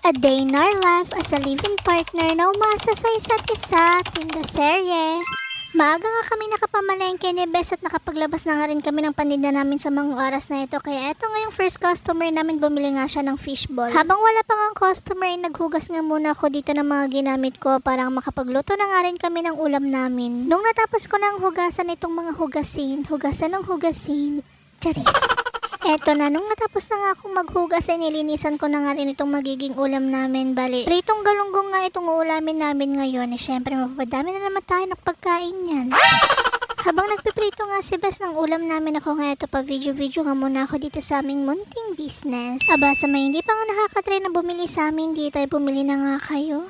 A day in our life as a living partner na umasa sa isa't isa, tinda serye. Maaga nga kami nakapamalengke ni Bes at nakapaglabas na nga rin kami ng paninda namin sa mga oras na ito. Kaya eto nga yung first customer namin, bumili nga siya ng fishball. Habang wala pa nga customer, naghugas nga muna ako dito ng mga ginamit ko para makapagluto na nga rin kami ng ulam namin. Nung natapos ko ng hugasan itong mga hugasan ng hugasin, charis. Eto na, nung natapos na nga akong maghugas ay nilinisan ko na nga rin itong magiging ulam namin. Bali, pritong galunggong nga itong ulamin namin ngayon. Siyempre, mapapadami na naman tayo ng pagkain yan. Habang nagpiprito nga si Bes ng ulam namin, ako nga ito pa video nga muna ako dito sa aming munting business. Aba, sa may hindi pa nga nakakatry na bumili sa amin dito ay bumili na nga kayo.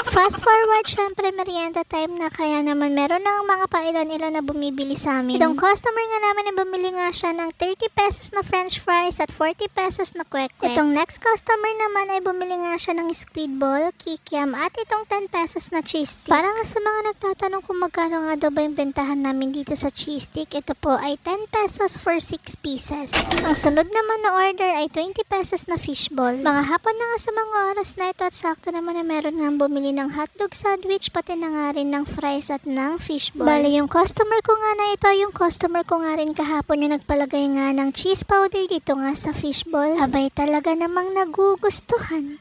Fast forward, syempre merienda time na, kaya naman meron na mga pailan-ilan na bumibili sa amin. Itong customer nga namin ay bumili nga siya ng 30 pesos na french fries at 40 pesos na kwek-kwek. Itong next customer naman ay bumili nga siya ng squid ball, kikiam at itong 10 pesos na cheese stick. Para nga sa mga nagtatanong kung magkano nga daw ba yung bentahan namin dito sa cheese stick, ito po ay 10 pesos for 6 pieces. Ang sunod naman na order ay 20 pesos na fishball. Mga hapon na nga sa mga oras na ito at sakto naman na meron nga bumili ng hotdog sandwich pati na nga rin ng fries at ng fishball. Bale, yung customer ko nga na ito, yung customer ko nga rin kahapon yung nagpalagay nga ng cheese powder dito nga sa fishball. Abay, talaga namang nagugustuhan.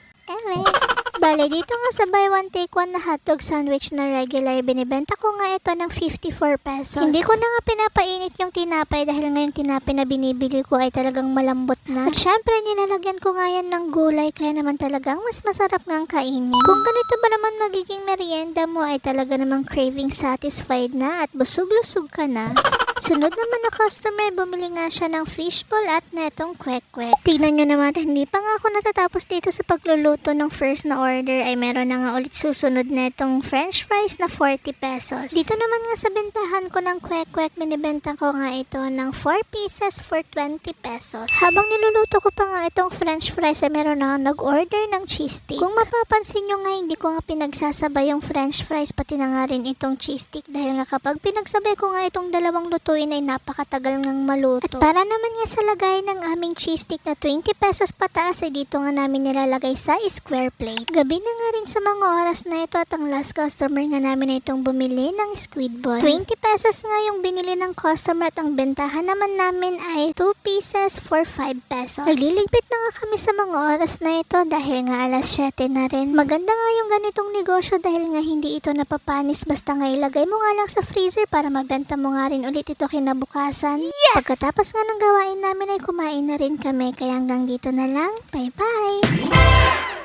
Bale, dito nga sa buy one take one na hotdog sandwich na regular, binibenta ko nga ito ng 54 pesos. Hindi ko na nga pinapainit yung tinapay dahil nga yung tinapay na binibili ko ay talagang malambot na. At syempre, nilalagyan ko nga yan ng gulay kaya naman talagang mas masarap nga kainin. Kung ganito ba naman magiging merienda mo ay talaga namang craving satisfied na at busog-lusog ka na. Sunod naman na customer, bumili nga siya ng fishball at netong kwek-kwek. Tignan nyo naman, hindi pa nga ako natatapos dito sa pagluluto ng first na order ay meron na nga ulit susunod netong french fries na 40 pesos. Dito naman nga sa bentahan ko ng kwek-kwek, binibenta ko nga ito ng 4 pieces for 20 pesos. Habang niluluto ko pa nga itong french fries ay meron na nag-order ng cheese stick. Kung mapapansin nyo nga, hindi ko nga pinagsasabay yung french fries pati na nga rin itong cheese stick dahil nga kapag pinagsabay ko nga itong dalawang lutuin ay napakatagal ngang maluto. At para naman nga sa lagay ng aming cheese stick na 20 pesos pataas ay dito nga namin nilalagay sa square plate. Gabi na nga rin sa mga oras na ito at ang last customer nga namin ay itong bumili ng squid ball. 20 pesos nga yung binili ng customer at ang bentahan naman namin ay 2 pieces for 5 pesos. Nagliligpit na nga kami sa mga oras na ito dahil nga alas 7 na rin. Maganda nga yung ganitong negosyo dahil nga hindi ito napapanis, basta nga ilagay mo nga lang sa freezer para mabenta mo nga rin ulit ito kinabukasan. Yes! Pagkatapos nga ng gawain namin ay kumain na rin kami, kaya hanggang dito na lang. Bye bye!